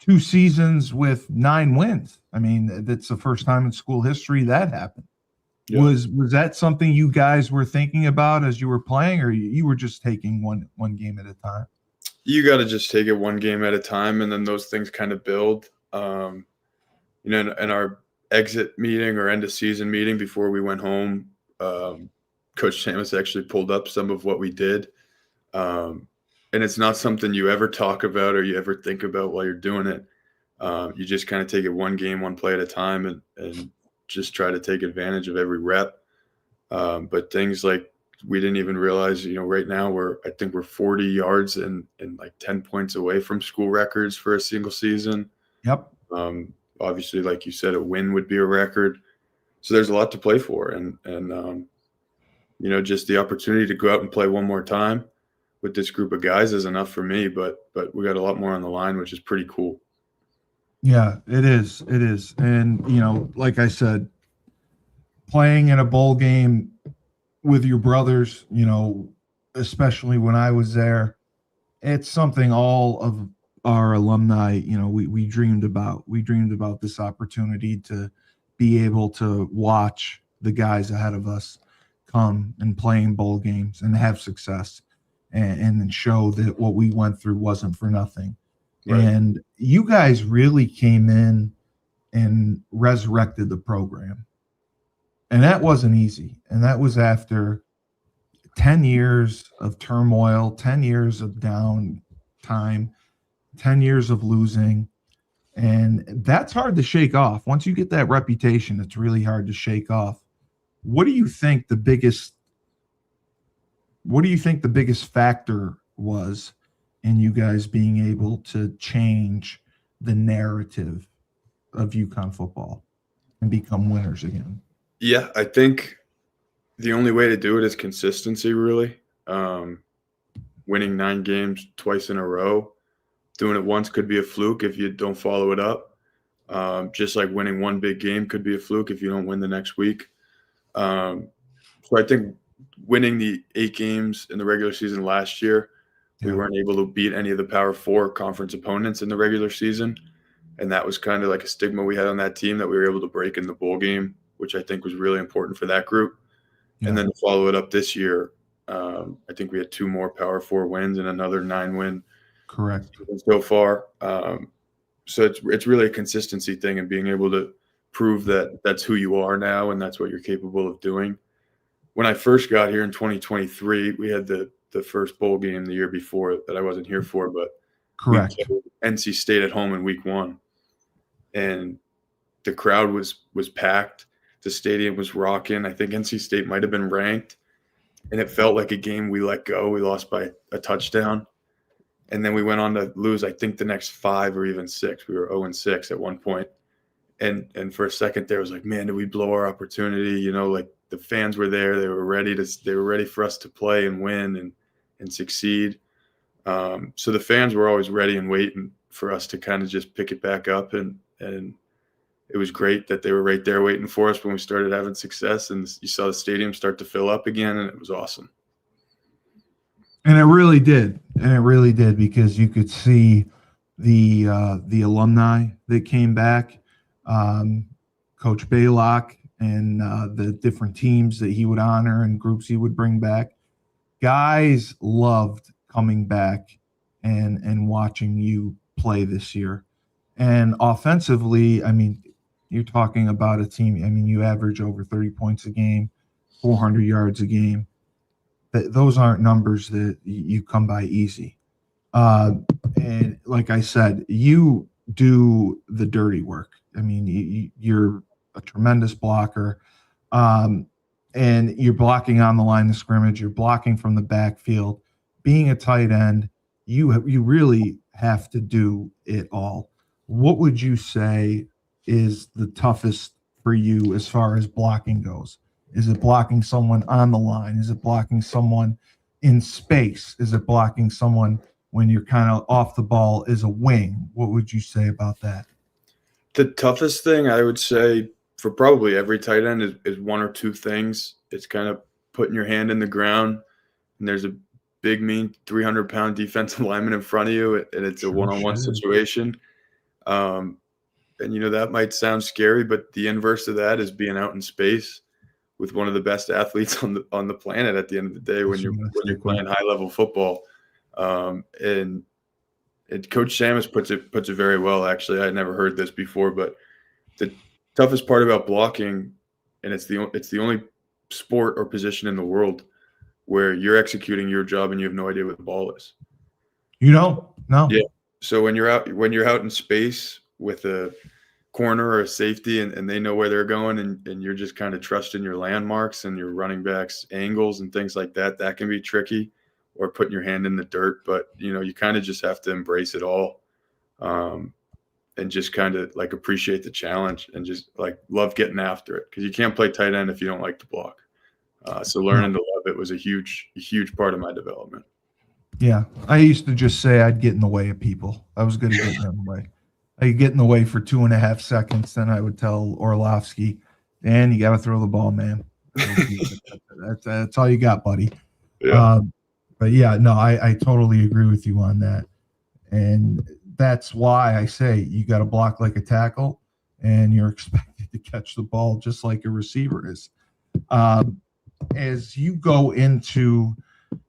2 seasons with 9 wins. I mean, that's the first time in school history that happened. Yeah. Was that something you guys were thinking about as you were playing, or you were just taking one game at a time? You got to just take it one game at a time, and then those things kind of build. In our exit meeting or end of season meeting before we went home, Coach Samus actually pulled up some of what we did. And it's not something you ever talk about or you ever think about while you're doing it. You just kind of take it one game, one play at a time and just try to take advantage of every rep. But things like we didn't even realize, right now I think we're 40 yards and like 10 points away from school records for a single season. Yep. Obviously, like you said, a win would be a record. So there's a lot to play for. And just the opportunity to go out and play one more time with this group of guys is enough for me. But we got a lot more on the line, which is pretty cool. Yeah, it is. It is. And, like I said, playing in a bowl game with your brothers, especially when I was there, it's something all of our alumni, we dreamed about. We dreamed about this opportunity to be able to watch the guys ahead of us come and play in bowl games and have success and show that what we went through wasn't for nothing. Right. And you guys really came in and resurrected the program. And that wasn't easy. And that was after 10 years of turmoil, 10 years of down time, 10 years of losing. And that's hard to shake off. Once you get that reputation, it's really hard to shake off. What do you think the biggest factor was in you guys being able to change the narrative of UConn football and become winners again? Yeah, I think the only way to do it is consistency, really. Winning 9 games twice in a row. Doing it once could be a fluke if you don't follow it up. Just like winning one big game could be a fluke if you don't win the next week. So I think winning the 8 games in the regular season last year, we weren't able to beat any of the Power 4 conference opponents in the regular season. And that was kind of like a stigma we had on that team that we were able to break in the bowl game, which I think was really important for that group. Yeah. And then to follow it up this year, I think we had 2 more Power 4 wins and another 9-win. Correct. So far. So it's really a consistency thing and being able to prove that that's who you are now and that's what you're capable of doing. When I first got here in 2023, we had the first bowl game the year before that I wasn't here for, but correct. We played NC State at home in week 1. And the crowd was packed. The stadium was rocking. I think NC State might have been ranked. And it felt like a game we let go. We lost by a touchdown. And then we went on to lose, I think, the next 5 or even 6. We were 0-6 at one point. And for a second there, I was like, man, did we blow our opportunity? Like the fans were there. They were ready for us to play and win and succeed. So the fans were always ready and waiting for us to kind of just pick it back up. And it was great that they were right there waiting for us when we started having success. And you saw the stadium start to fill up again, and it was awesome. And it really did. Because you could see the alumni that came back, Coach Baylock and the different teams that he would honor and groups he would bring back. Guys loved coming back and watching you play this year. And offensively, you're talking about a team. You average over 30 points a game, 400 yards a game. Those aren't numbers that you come by easy. And like I said, you do the dirty work. You're a tremendous blocker. And you're blocking on the line of scrimmage. You're blocking from the backfield. Being a tight end, you really have to do it all. What would you say is the toughest for you as far as blocking goes? Is it blocking someone on the line? Is it blocking someone in space? Is it blocking someone when you're kind of off the ball as a wing? What would you say about that? The toughest thing I would say for probably every tight end is 1 or 2 things. It's kind of putting your hand in the ground, and there's a big, mean 300-pound defensive lineman in front of you, and it's a one-on-one situation. And, that might sound scary, but the inverse of that is being out in space with one of the best athletes on the planet at the end of the day when you're playing high-level football. And Coach Samus puts it very well, actually. I had never heard this before, but the toughest part about blocking, and it's the only sport or position in the world where you're executing your job and you have no idea what the ball is. You don't? No. Yeah. So when you're out in space with a corner or a safety and they know where they're going and you're just kind of trusting your landmarks and your running backs angles and things like that, that can be tricky, or putting your hand in the dirt. But, you kind of just have to embrace it all. And just kind of like appreciate the challenge and just like love getting after it, because you can't play tight end if you don't like to block. So learning to love of it was a huge part of my development. Yeah, I used to just say I'd get in the way of people. I was good at getting in the way. I'd get in the way for 2.5 seconds, then I would tell Orlovsky, "Dan, you got to throw the ball, man. That's all you got, buddy." Yeah. But yeah, no, I totally agree with you on that, and that's why I say you got to block like a tackle, and you're expected to catch the ball just like a receiver is. As you go into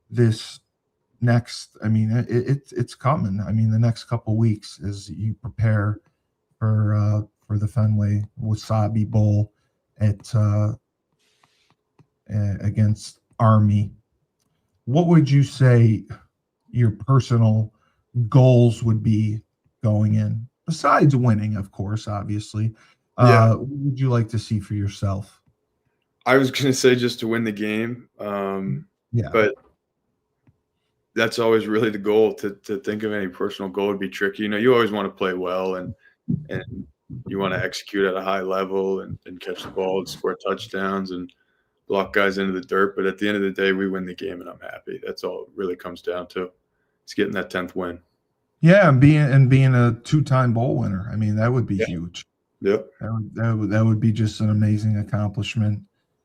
this next, I mean, it's coming. I mean, the next couple weeks as you prepare for the Fenway Wasabi Bowl at against Army. What would you say your personal goals would be going in, besides winning, of course, obviously? Yeah. What would you like to see for yourself? I was going to say just to win the game. Yeah. But that's always really the goal. To think of any personal goal would be tricky. You always want to play well and you want to execute at a high level and catch the ball and score touchdowns and block guys into the dirt. But at the end of the day, we win the game and I'm happy. That's all it really comes down to. It's getting that 10th win. Yeah, and being a 2-time bowl winner. I mean, that would be huge. Yep. That would be just an amazing accomplishment.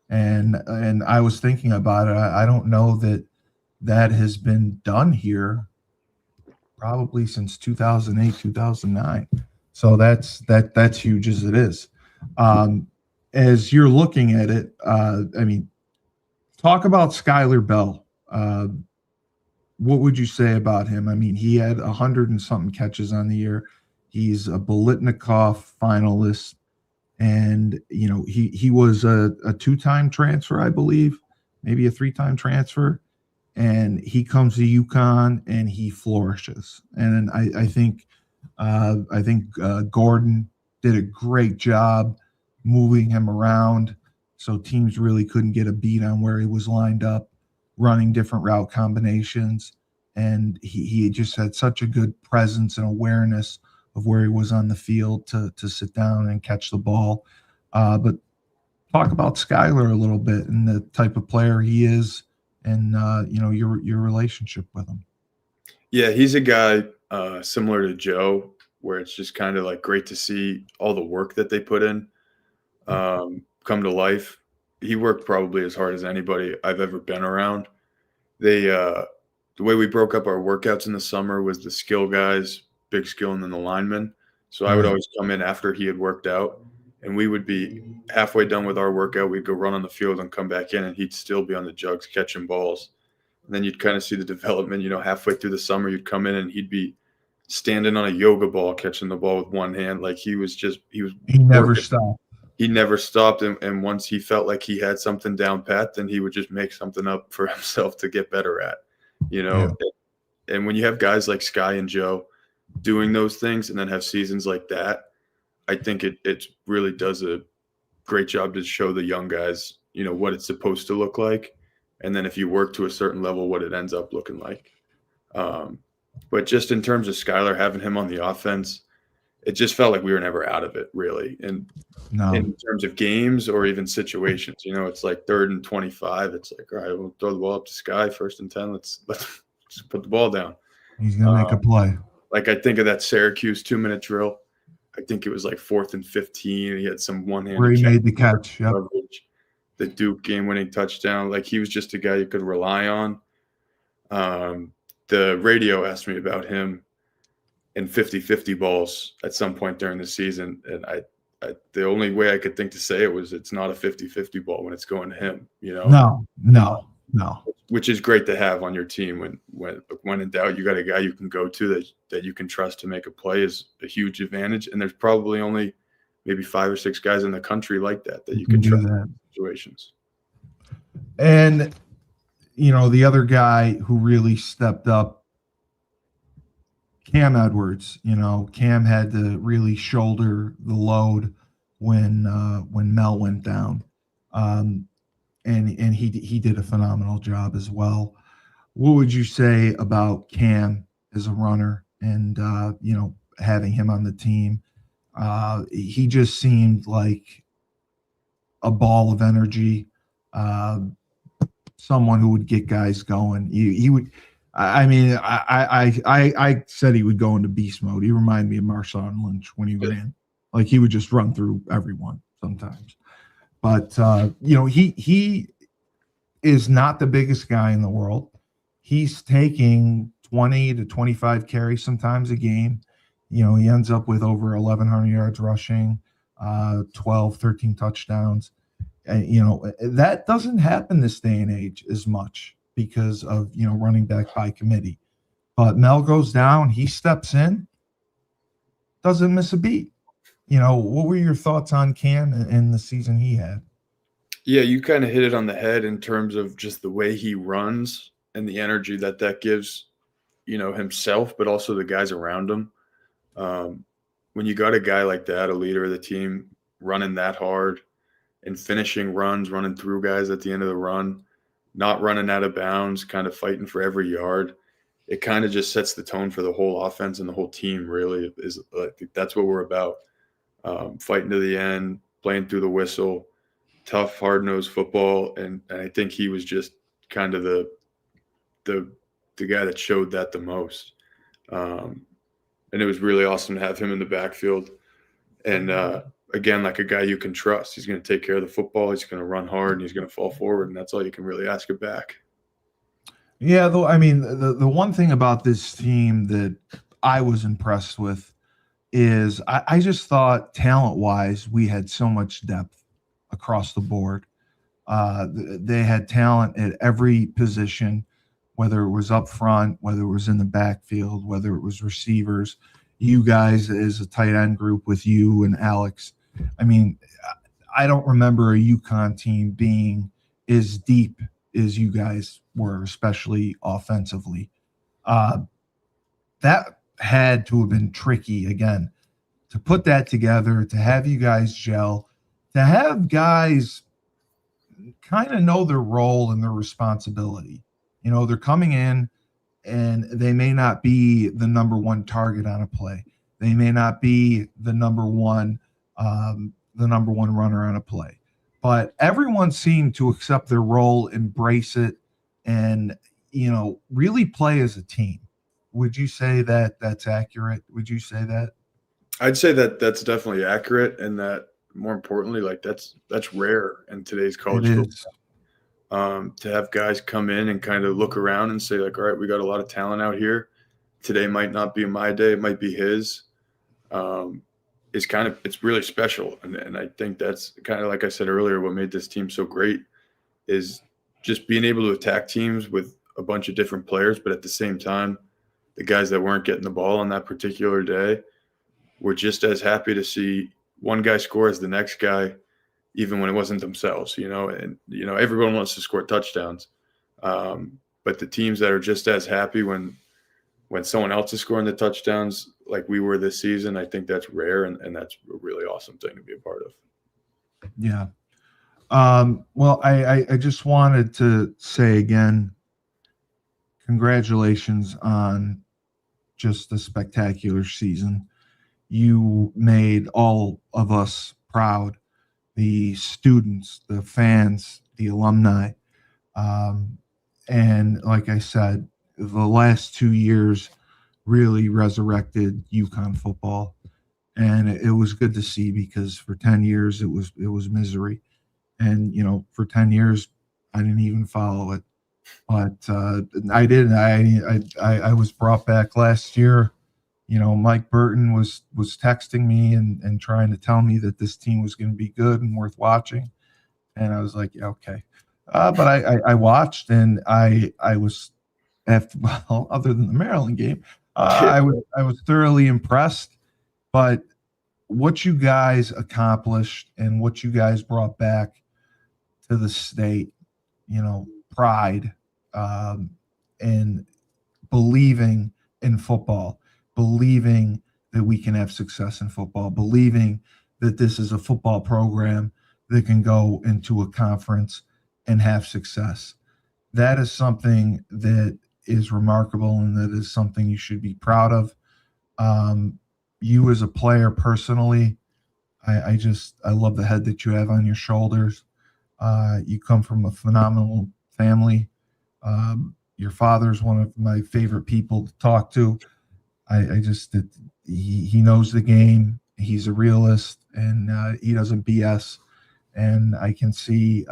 And I was thinking about it. I don't know that has been done here probably since 2008, 2009. So that's huge as it is. As you're looking at it, I mean, talk about Skylar Bell. What would you say about him? I mean, he had 100 and something catches on the year. He's a Bolitnikov finalist, and he was a 2-time transfer, I believe, maybe a 3-time transfer. And he comes to UConn and he flourishes. And I think Gordon did a great job moving him around, so teams really couldn't get a beat on where he was lined up, running different route combinations. And he just had such a good presence and awareness of where he was on the field to sit down and catch the ball. But talk about Skylar a little bit and the type of player he is, and your relationship with him. Yeah, he's a guy similar to Joe, where it's just kind of like great to see all the work that they put in come to life. He worked probably as hard as anybody I've ever been around. The way we broke up our workouts in the summer was the skill guys, big skill, and then the linemen. So I would always come in after he had worked out, and we would be halfway done with our workout. We'd go run on the field and come back in, and he'd still be on the jugs catching balls. And then you'd kind of see the development, halfway through the summer, you'd come in and he'd be standing on a yoga ball, catching the ball with one hand. Like he never stopped. He never stopped. And once he felt like he had something down pat, then he would just make something up for himself to get better at, Yeah. And when you have guys like Sky and Joe doing those things and then have seasons like that, I think it really does a great job to show the young guys, what it's supposed to look like. And then if you work to a certain level, what it ends up looking like. But just in terms of Skylar, having him on the offense, it just felt like we were never out of it, really. And in terms of games or even situations, it's like 3rd and 25. It's like, all right, we'll throw the ball up to Sky, 1st and 10. Let's just put the ball down. He's going to make a play. Like I think of that Syracuse 2-minute drill. I think it was like 4th and 15. He had some one-handed where he made the catch. Yep. The Duke game-winning touchdown. Like he was just a guy you could rely on. The radio asked me about him in 50-50 balls at some point during the season, and I the only way I could think to say it was it's not a 50-50 ball when it's going to him. No. Which is great to have on your team when in doubt, you got a guy you can go to that you can trust to make a play is a huge advantage. And there's probably only maybe 5 or 6 guys in the country like that you can trust in situations. And the other guy who really stepped up, Cam Edwards. Cam had to really shoulder the load when Mel went down. And he did a phenomenal job as well. What would you say about Cam as a runner and having him on the team? He just seemed like a ball of energy, someone who would get guys going. He would. I mean, I said he would go into beast mode. He reminded me of Marshawn Lynch when he ran. Like he would just run through everyone sometimes. But he is not the biggest guy in the world. He's taking 20 to 25 carries sometimes a game. He ends up with over 1,100 yards rushing, 12, 13 touchdowns. That doesn't happen this day and age as much because of, running back by committee. But Mel goes down, he steps in, doesn't miss a beat. What were your thoughts on Cam and the season he had? Yeah, you kind of hit it on the head in terms of just the way he runs and the energy that gives, himself, but also the guys around him. When you got a guy like that, a leader of the team, running that hard and finishing runs, running through guys at the end of the run, not running out of bounds, kind of fighting for every yard, it kind of just sets the tone for the whole offense and the whole team. Really, is that's what we're about. Fighting to the end, playing through the whistle, tough, hard-nosed football, and I think he was just kind of the guy that showed that the most. And it was really awesome to have him in the backfield. And again, like a guy you can trust. He's going to take care of the football. He's going to run hard, and he's going to fall forward, and that's all you can really ask it back. Yeah, though, I mean, the one thing about this team that I was impressed with is I just thought talent-wise we had so much depth across the board. They had talent at every position, whether it was up front, whether it was in the backfield, whether it was receivers. You guys as a tight end group with you and Alex. I mean, I don't remember a UConn team being as deep as you guys were, especially offensively. That had to have been tricky, again, to put that together, to have you guys gel, to have guys kind of know their role and their responsibility. They're coming in and they may not be the number one target on a play. They may not be the number one runner on a play. But everyone seemed to accept their role, embrace it, and really play as a team. Would you say that that's accurate? Would you say that? I'd say that that's definitely accurate, and that more importantly, like that's rare in today's college football. To have guys come in and kind of look around and say, like, all right, we got a lot of talent out here. Today might not be my day, it might be his. It's really special. And I think that's kind of, like I said earlier, what made this team so great is just being able to attack teams with a bunch of different players, but at the same time, the guys that weren't getting the ball on that particular day were just as happy to see one guy score as the next guy, even when it wasn't themselves, and everyone wants to score touchdowns. But the teams that are just as happy when someone else is scoring the touchdowns like we were this season, I think that's rare, and that's a really awesome thing to be a part of. Yeah. Well, I just wanted to say again, congratulations on just a spectacular season. You made all of us proud. The students, the fans, the alumni. And like I said, the last 2 years really resurrected UConn football. And it was good to see, because for 10 years it was misery. And, for 10 years, I didn't even follow it. But I did. I was brought back last year. Mike Burton was texting me and trying to tell me that this team was going to be good and worth watching. And I was like, yeah, okay. But I watched, and I was, other than the Maryland game, I was thoroughly impressed. But what you guys accomplished and what you guys brought back to the state, pride, and believing in football, believing that we can have success in football, believing that this is a football program that can go into a conference and have success. That is something that is remarkable, and that is something you should be proud of. You as a player personally, I love the head that you have on your shoulders. You come from a phenomenal family. Your father's one of my favorite people to talk to. I just he knows the game. He's a realist, and he doesn't BS. And I can see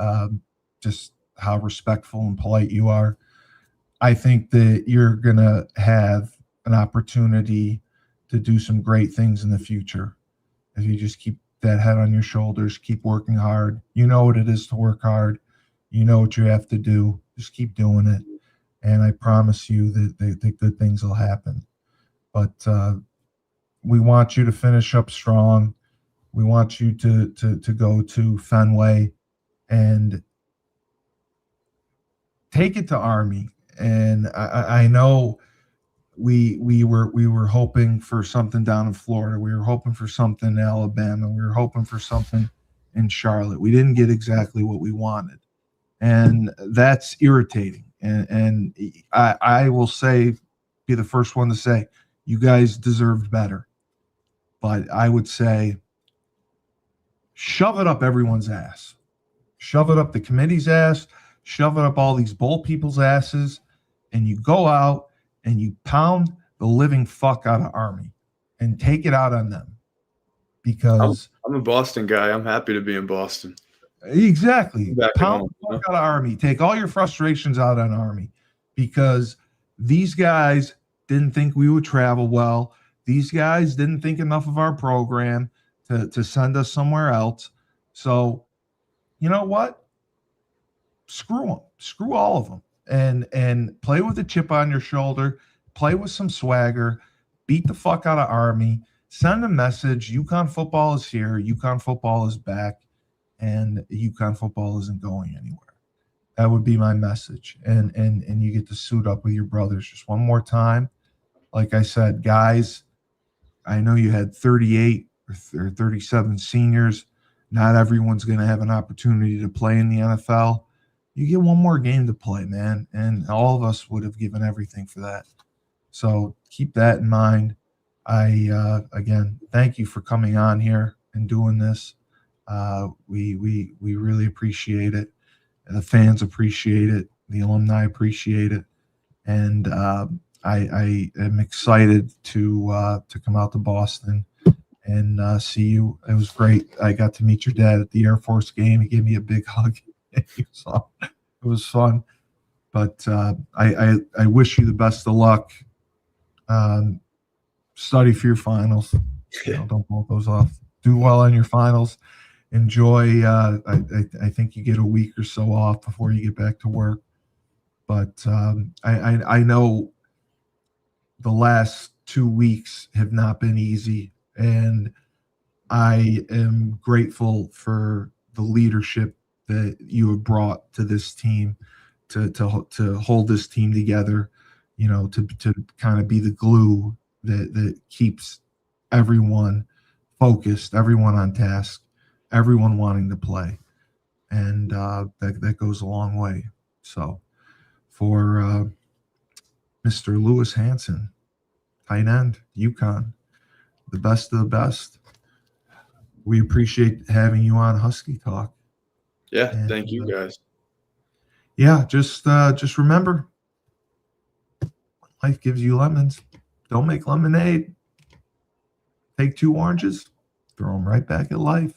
just how respectful and polite you are. I think that you're gonna have an opportunity to do some great things in the future if you just keep that head on your shoulders, keep working hard. You know what it is to work hard. You know what you have to do. Just keep doing it, and I promise you that the good things will happen. But we want you to finish up strong. We want you to go to Fenway and take it to Army. And I know we were hoping for something down in Florida. We were hoping for something in Alabama. We were hoping for something in Charlotte. We didn't get exactly what we wanted, and that's irritating. And I will say, be the first one to say, you guys deserved better. But I would say, shove it up everyone's ass. Shove it up the committee's ass. Shove it up all these bowl people's asses, and you go out and you pound the living fuck out of Army and take it out on them. Because I'm a Boston guy. I'm happy to be in Boston. Exactly. Pound home, the fuck out of Army. Take all your frustrations out on Army, because these guys didn't think we would travel well. These guys didn't think enough of our program to send us somewhere else. So, you know what? Screw them. Screw all of them. And play with a chip on your shoulder. Play with some swagger. Beat the fuck out of Army. Send a message. UConn football is here. UConn football is back. And UConn football isn't going anywhere. That would be my message. And you get to suit up with your brothers just one more time. Like I said, guys, I know you had 38 or 37 seniors. Not everyone's going to have an opportunity to play in the NFL. You get one more game to play, man. And all of us would have given everything for that. So keep that in mind. Again, thank you for coming on here and doing this. We really appreciate it. The fans appreciate it. The alumni appreciate it. And I am excited to come out to Boston and see you. It was great. I got to meet your dad at the Air Force game. He gave me a big hug. So it was fun. But I wish you the best of luck. Study for your finals. Don't blow those off. Do well on your finals. Enjoy. I think you get a week or so off before you get back to work. But I know the last 2 weeks have not been easy, and I am grateful for the leadership that you have brought to this team to hold this team together, to kind of be the glue that keeps everyone focused, everyone on task, everyone wanting to play. And that goes a long way. So for Mr. Lewis Hansen, tight end, UConn, the best of the best. We appreciate having you on Husky Talk. Yeah, and thank you guys. Yeah, just remember, life gives you lemons. Don't make lemonade. Take 2 oranges, throw them right back at life.